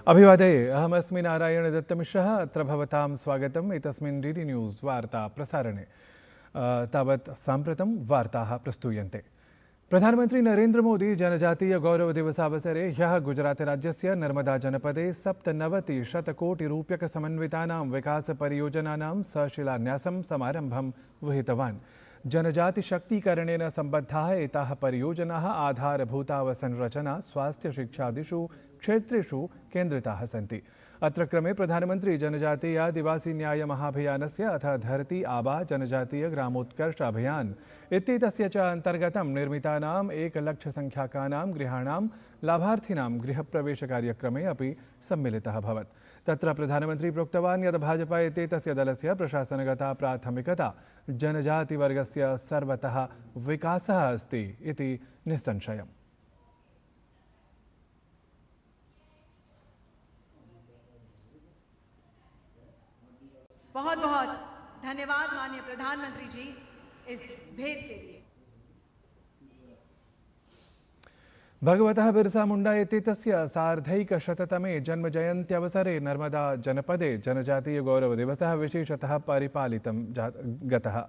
अभिवादये अहमस्मि नारायण दत्तमिश्रः। अत्र भवतां स्वागतम् एतस्मिन् डीडी न्यूज़ वार्ता प्रसारणे। तावत् साम्प्रतं वार्ताः प्रस्तूयन्ते। प्रधानमन्त्री नरेन्द्र मोदी जनजातीय गौरव दिवसावसरे ह्यः गुजरातराज्यस्य नर्मदा जनपदे 97-शतकोटिरूप्यकसमन्वितानां विकासपरियोजनानां सशिलान्यासं समारम्भं विहितवान्। जनजातिशक्तीकरणेन सम्बद्धाः एताः परियोजनाः आधारभूतावसंरचना स्वास्थ्यशिक्षादिषु क्षेत्रेषु केन्द्रिताः सन्ति। अत्र क्रमे प्रधानमन्त्री जनजातीय आदिवासी न्याय महाभियानस्य अथ धरती आबा जनजातीय ग्रामोत्कर्ष अभियान इत्येतस्य च अन्तर्गतं निर्मितानाम् 1,00,000-संख्याकानां गृहाणां लाभार्थिनां गृहप्रवेशकार्यक्रमे अपि सम्मिलितः अभवत्। तत्र प्रधानमन्त्री प्रोक्तवान् यत् भाजपा इत्येतस्य दलस्य प्रशासनगता प्राथमिकता जनजातिवर्गस्य सर्वतः विकासः अस्ति इति निस्संशयम्। बहुत बहुत धन्यवाद माननीय प्रधानमंत्री जी इस भेंट के लिए। भगवतः बिरसा मुंडा इत्येतस्य सार्धैकशततमे जन्मजयन्त्यवसरे नर्मदा जनपदे जनजातीय गौरव दिवसः विशेषतः परिपालितं गतः।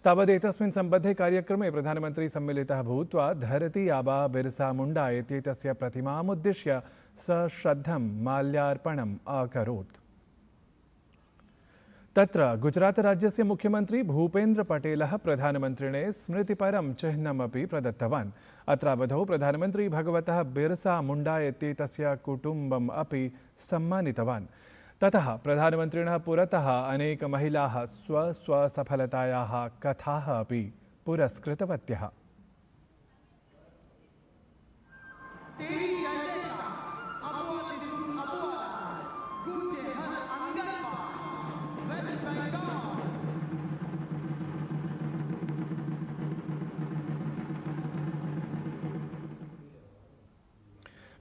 तावदेतस्मिन् सम्बद्धे कार्यक्रमे प्रधानमन्त्री सम्मिलितः भूत्वा धरती आबा बिरसा मुंडा इत्येतस्य प्रतिमामुद्दिश्य सश्रद्धं माल्यार्पणम् अकरोत्। तत्र गुजरातराज्यस्य मुख्यमंत्री भूपेन्द्र पटेलः प्रधानमन्त्रिणे स्मृतिपरं चिह्नमपि प्रदत्तवान्। अत्रावधौ प्रधानमन्त्री भगवतः बिरसा मुंडा इत्येतस्य कुटुम्बम् अपि सम्मानितवान्। ततः प्रधानमन्त्रिणः पुरतः अनेक महिलाः स्वस्वसफलतायाः कथाः अपि पुरस्कृतवत्यः।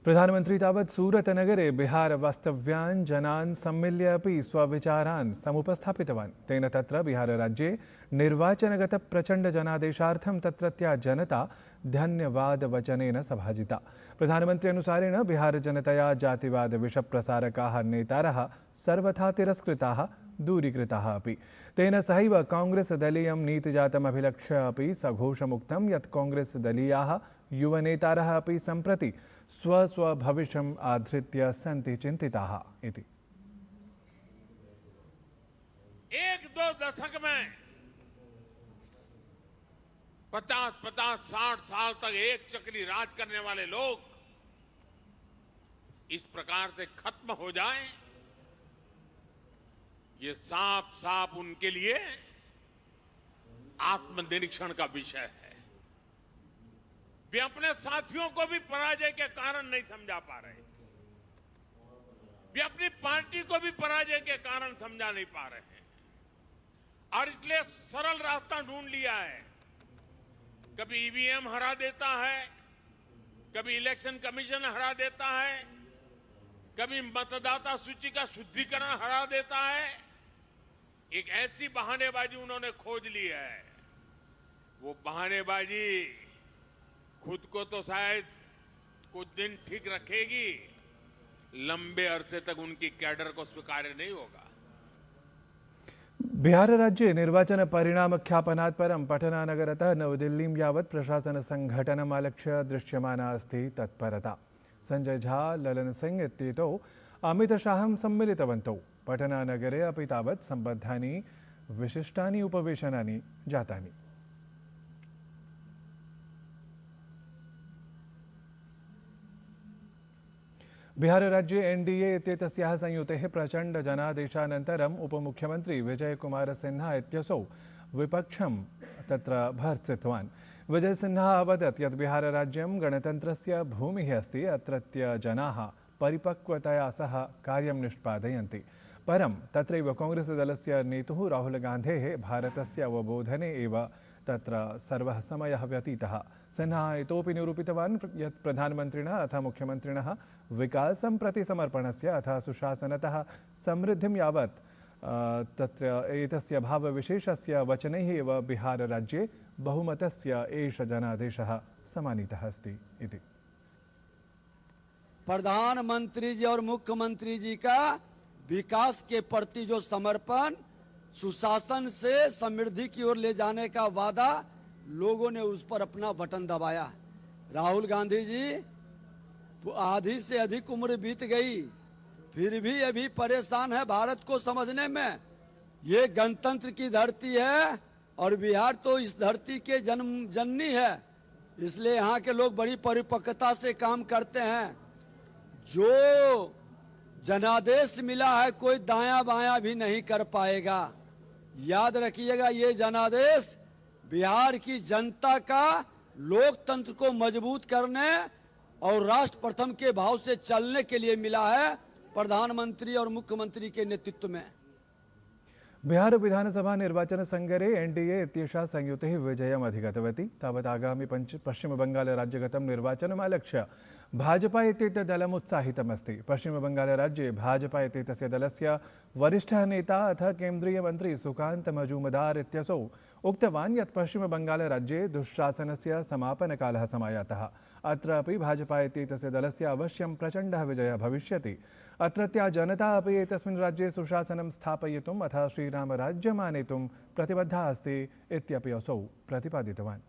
प्रधानमन्त्री तावत् सूरतनगरे बिहारवास्तव्यान् जनान् सम्मिल्य अपि स्वविचारान् समुपस्थापितवान्। तेन तत्र बिहारराज्ये निर्वाचनगतप्रचण्डजनादेशार्थं तत्रत्या जनता धन्यवादवचनेन सभाजिता। प्रधानमन्त्री अनुसारेण बिहारजनतया जातिवादविषप्रसारकाः नेतारः सर्वथा तिरस्कृताः दूरीकृताः अपि। तेन सहैव कांग्रेसदलीयं नीतिजातमभिलक्ष्य अपि सघोषमुक्तं यत् कांग्रेसदलीयाः युवनेतारः अपि सम्प्रति स्वस्वभविष्यम् आधृत्य सन्ति चिन्तिताः इति। 1-2 दशक में 50-60 साल तक एक चक्री राज करने वाले लोग इस प्रकार से खत्म हो जाएं, ये साफ साफ उनके लिए आत्मनिरीक्षण का विषय है। वे अपने साथियों को भी पराजय के कारण नहीं समझा पा रहे, वे अपनी पार्टी को भी पराजय के कारण समझा नहीं पा रहे हैं और इसलिए सरल रास्ता ढूंढ लिया है। कभी ईवीएम हरा देता है, कभी इलेक्शन कमीशन हरा देता है, कभी मतदाता सूची का शुद्धिकरण हरा देता है। एक ऐसी बहानेबाजी उन्होंने खोज ली है। वो बहानेबाजी खुद को तो शायद कुछ दिन ठीक रखेगी, लंबे अरसे तक उनकी कैडर को स्वीकार्य नहीं होगा। बिहारराज्ये निर्वाचनपरिणामख्यापनात् परं पटनानगरतः नवदिल्लीं यावत् प्रशासनसङ्घटनमालक्ष्य दृश्यमाना अस्ति तत्परता। संजय झा, ललन सिंह इत्येतौ अमितशाहं सम्मिलितवन्तौ। पटनानगरे अपि तावत् सम्बद्धानि विशिष्टानि उपवेशनानि जातानि। बिहारराज्ये एनडीए इत्येतस्याः संयुतेः प्रचण्डजनादेशानन्तरम् उपमुख्यमन्त्री विजयकुमारसिन्हा इत्यसौ विपक्षं तत्र भर्त्सितवान्। विजयसिन्हा अवदत् यत् बिहारराज्यं गणतन्त्रस्य भूमिः अस्ति, अत्रत्य जनाः परिपक्वतया सह कार्यं निष्पादयन्ति। परं तत्रैव कांग्रेसदलस्य नेतुः राहुलगान्धेः भारतस्य अवबोधने एव तत्र सर्वः समयः व्यतीतः। सिन्हा इतोपि निरूपितवान् यत् प्रधानमन्त्रिणः अथ मुख्यमन्त्रिणः विकासं प्रति समर्पणस्य अथ सुशासनतः समृद्धिं यावत् तत्र एतस्य भावविशेषस्य वचनैः एव बिहारराज्ये बहुमतस्य एष जनादेशः समानीतः अस्ति इति। प्रधानमंत्री जी और मुख्यमंत्री जी का विकास के प्रति जो समर्पण, सुशासन से समृद्धि की ओर ले जाने का वादा, लोगों ने उस पर अपना बटन दबाया। राहुल गांधी जी आधी से अधिक उम्र बीत गई, फिर भी अभी परेशान है भारत को समझने में। ये गणतंत्र की धरती है और बिहार तो इस धरती के जननी है, इसलिए यहाँ के लोग बड़ी परिपक्वता से काम करते हैं। जो जनादेश मिला है कोई दायां बायां भी नहीं कर पाएगा। याद रखिएगा, ये जनादेश बिहार की जनता का लोकतंत्र को मजबूत करने और राष्ट्र प्रथम के भाव से चलने के लिए मिला है, प्रधानमंत्री और मुख्यमंत्री के नेतृत्व में। बिहार विधानसभा निर्वाचन संगरे एनडीए इत्येषा संयुतिः विजयम् अधिगतवती। तावत् आगामि पश्चिमबंगाल राज्यगतं निर्वाचनमालक्ष्य भाजपा इत्येतत् दलम् उत्साहितमस्ति। पश्चिमबंगालराज्ये भाजपा इत्येतस्य दलस्य वरिष्ठः नेता अथ केन्द्रीयमन्त्री सुकान्त मजूमदार इत्यसौ उक्तवान् यत् पश्चिमबंगालराज्ये दुःशासनस्य समापनकालः समायातः। अत्रापि भाजपा इत्येतस्य दलस्य अवश्यं प्रचण्डः विजयः भविष्यति। अत्रत्या जनता अपि एतस्मिन् राज्ये सुशासनं स्थापयितुम् अथ श्रीरामराज्यम् आनेतुं प्रतिबद्धा अस्ति इत्यपि असौ प्रतिपादितवान्।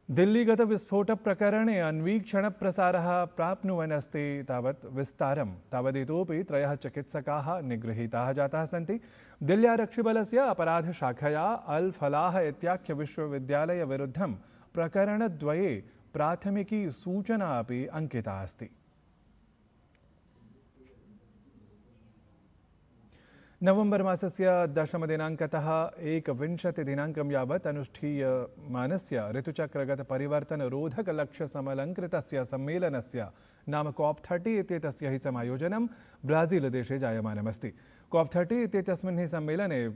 दिल्लीगत विस्फोट प्रकरणे अन्वीक्षण प्रसारः प्राप्नुवन् अस्ति तावत् विस्तारं। तावदितोपि 3 चिकित्सकाः निगृहीताः जाताः सन्ति। दिल्ल्यारक्षिबलस्य अपराधशाखया अल फलाह इत्याख्य विश्वविद्यालय विरुद्धं प्रकरणद्वये प्राथमिकी सूचना अपि अंकिता अस्ति। नवंबर मासस्य 10 दिनाङ्कतः 21 दिनाङ्कं यावत् अनुष्ठीयमानस्य ऋतुचक्रगत परिवर्तन रोधक लक्ष्य समलङ्कृतस्य सम्मेलनस्य नाम COP30 इत्येतस्य हि समायोजनं ब्राजील देशे जायमानमस्ति। COP30 इत्येतस्मिन् हि सम्मेलने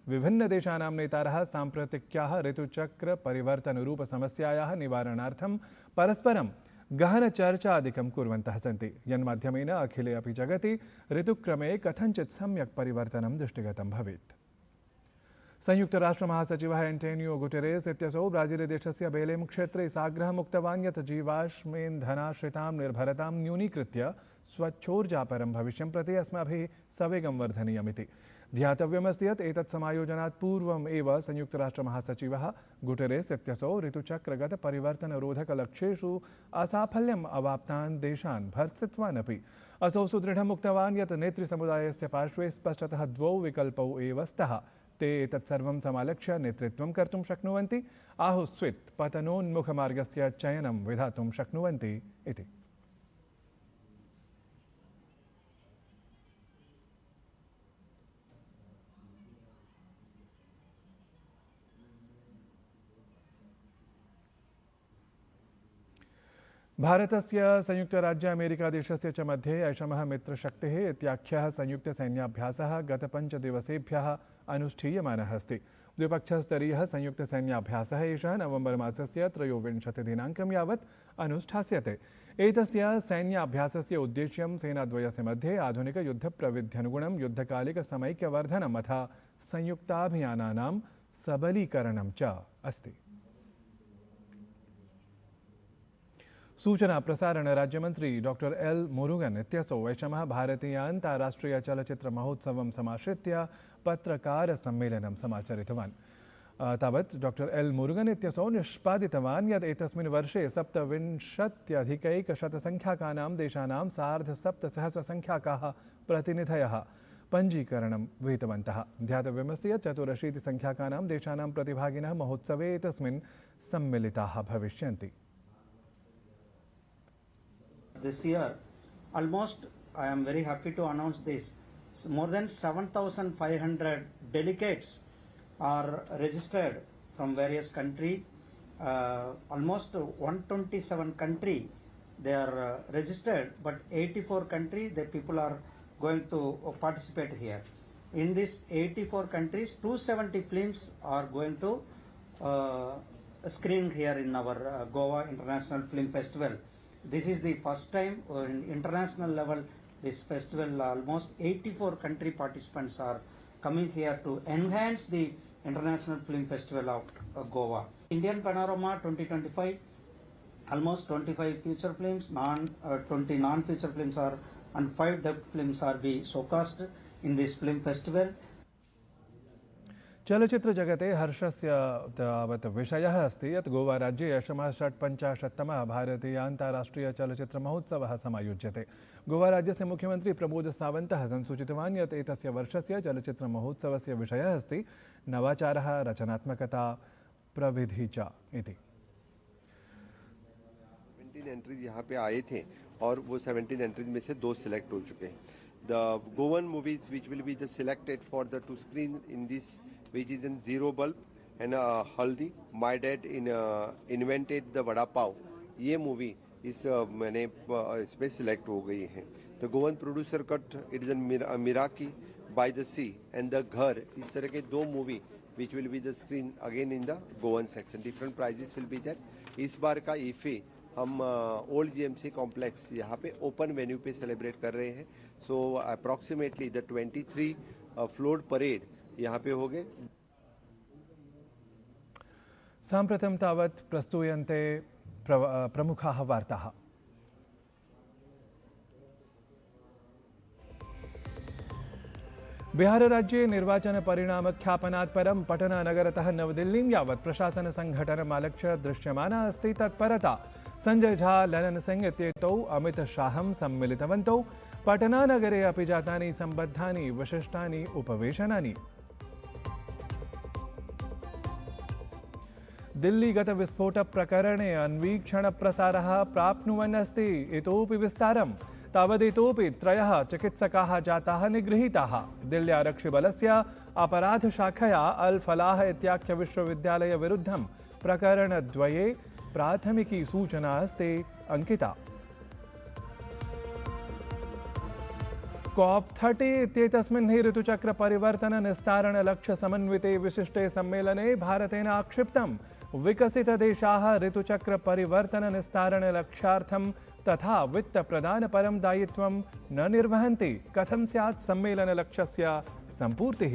विभिन्नदेशानां नेतारः साम्प्रतिक्याः ऋतुचक्र परिवर्तनरूप समस्यायाः निवारणार्थं परस्परं गहनचर्चादिकं कुर्वन्तः सन्ति, यन्माध्यमेन अखिले अपि जगति ऋतुक्रमे कथञ्चित् सम्यक् परिवर्तनं दृष्टिगतं भवेत्। संयुक्तराष्ट्रमहासचिवः एंटोनियो गुटेरेस इत्यसौ ब्राजीलदेशस्य बेलेम क्षेत्रे साग्रहम् उक्तवान् यत् जीवाश्मेन्धनाश्रितां निर्भरतां न्यूनीकृत्य स्वच्छोर्जापरं भविष्यं प्रति अस्माभिः सवेगं वर्धनीयमिति। ध्यातव्यमस्ति यत् एतत् समायोजनात् पूर्वम् एव संयुक्तराष्ट्रमहासचिवः गुटेरेस इत्यसौ ऋतुचक्रगत परिवर्तनरोधकलक्ष्येषु असाफल्यम् अवाप्तान् देशान् भर्त्सितवान् अपि। असौ सुदृढम् उक्तवान् यत् नेतृसमुदायस्य पार्श्वे स्पष्टतः 2 विकल्पौ एव स्तः। ते एतत् सर्वं समालक्ष्य नेतृत्वं कर्तुं शक्नुवन्ति, आहुस्वित् पतनोन्मुखमार्गस्य चयनं विधातुं शक्नुवन्ति इति। भारतस्य संयुक्तराज्य अमेरिकादेशस्य च मध्ये ऐषमः मित्रशक्तिः इत्याख्यः संयुक्तसैन्याभ्यासः गत 5 दिवसेभ्यः अनुष्ठीयमानः अस्ति। द्विपक्षस्तरीयः संयुक्तसैन्याभ्यासः एषः नवंबर मासस्य 23 दिनाङ्कं यावत् अनुष्ठास्यते। एतस्य सैन्याभ्यासस्य उद्देश्यं सेनाद्वयस्य मध्ये आधुनिकयुद्धप्रविध्यनुगुणं युद्धकालिकसमैक्यवर्धनम् अथ संयुक्ताभियानानां सबलीकरणं च अस्ति। सूचना प्रसारण राज्यमंत्री डॉक्टर एल मुरुगन इत्यसौ ऐषमः भारतीय अन्ताराष्ट्रिय चलचित्र महोत्सवं समाश्रित्य पत्रकार सम्मेलनं समाचरितवान्। तावत् डॉक्टर एल मुरुगन इत्यसौ निष्पादितवान् यत् एतस्मिन् वर्षे 27,100 संख्याकानां देशानां 7,500 संख्याकाः प्रतिनिधयः पञ्जीकरणं विहितवन्तः। ध्यातव्यमस्ति यत् 84 संख्याकानां देशानां प्रतिभागिनः महोत्सवे एतस्मिन् सम्मिलिताः भविष्यन्ति। This year, almost, I am very happy to announce this, more than 7,500 delegates are registered from various countries. Almost 127 countries they are registered, but 84 countries the people are going to participate here. In this 84 countries, 270 films are going to screen here in our Goa International Film Festival. This is the first time in international level this festival, almost 84 country participants are coming here to enhance the International Film Festival of Goa. Indian Panorama 2025, almost 25 feature films, 20 non-feature films are and 5 dub films are be showcased in this film festival. चलचित्रजगते हर्षस्य तावत् विषयः अस्ति यत् गोवाराज्ये अशमः 55तमः भारतीय अन्ताराष्ट्रिय चलचित्रमहोत्सवः समायोज्यते। गोवाराज्यस्य मुख्यमन्त्री प्रमोद सावन्तः संसूचितवान् यत् एतस्य वर्षस्य चलचित्रमहोत्सवस्य विषयः अस्ति नवाचारः, रचनात्मकता, प्रविधि च इति। 17 एंट्रीज यहाँ पे आए थे और वो 17 एंट्रीज में से 2 सिलेक्ट हो चुके हैं। The Goan movies which will be the selected for the to screen in this, which is in Zero Bulb and Haldi, My Dad invented the Vada Pav, ये मूवी इस मैंने इसमें सिलेक्ट हो गई है। The Goan producer cut, it is in Miraki, By the Sea and The Ghar, इस तरह के 2 movie which will be the screen again in the Goan section. Different prizes will be there. इस बार का IFE हम old GMC complex यहाँ पे open venue पे celebrate कर रहे हैं। सो अप्रॉक्सीमेटली द 23 फ्लोट परेड यहाँ पे हो गए। साम्प्रतं तावत् प्रस्तूयन्ते प्रमुखाः वार्ताः। बिहारराज्ये निर्वाचनपरिणामख्यापनात् परं पटनानगरतः नवदिल्लीं यावत् प्रशासनसङ्घटनमालक्ष्य दृश्यमाना अस्ति तत्परता। संजय झा, ललन सिंह इत्येतौ अमित शाहं सम्मिलितवन्तौ। पटनानगरे अपि जातानि सम्बद्धानि विशिष्टानि उपवेशनानि। दिल्लीगतविस्फोटप्रकरणे अन्वीक्षणप्रसारः प्राप्नुवन् अस्ति इतोपि विस्तारम्। तावदितोपि 3 चिकित्सकाः जाताः निगृहीताः। दिल्ल्यारक्षिबलस्य अपराधशाखया अल फलाह इत्याख्यविश्वविद्यालयविरुद्धं प्रकरणद्वये प्राथमिकी सूचना अस्ति अंकिता। COP30 इत्येतस्मिन् हि ऋतुचक्रपरिवर्तननिस्तारणलक्ष्यसमन्विते विशिष्टे सम्मेलने भारतेन आक्षिप्तम् विकसितदेशाः ऋतुचक्रपरिवर्तननिस्तारणलक्ष्यार्थं तथा वित्तप्रदानपरं दायित्वं न निर्वहन्ति। कथं स्यात् सम्मेलनलक्ष्यस्य सम्पूर्तिः।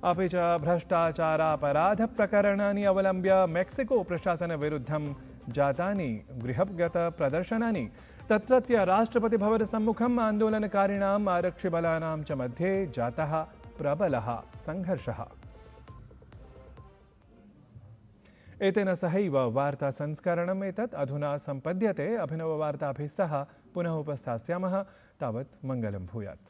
अपि च भ्रष्टाचारापराधप्रकरणानि अवलम्ब्य मेक्सिको प्रशासनविरुद्धं जातानि गृहगतप्रदर्शनानि। तत्रत्य राष्ट्रपतिभवनसम्मुखम् आन्दोलनकारिणाम् आरक्षिबलानां च मध्ये जातः प्रबलः संघर्षः। एतेन सहैव वार्तासंस्करणम् एतत् अधुना सम्पद्यते। अभिनववार्ताभिः सह पुनः उपस्थास्यामः। तावत् मङ्गलं भूयात्।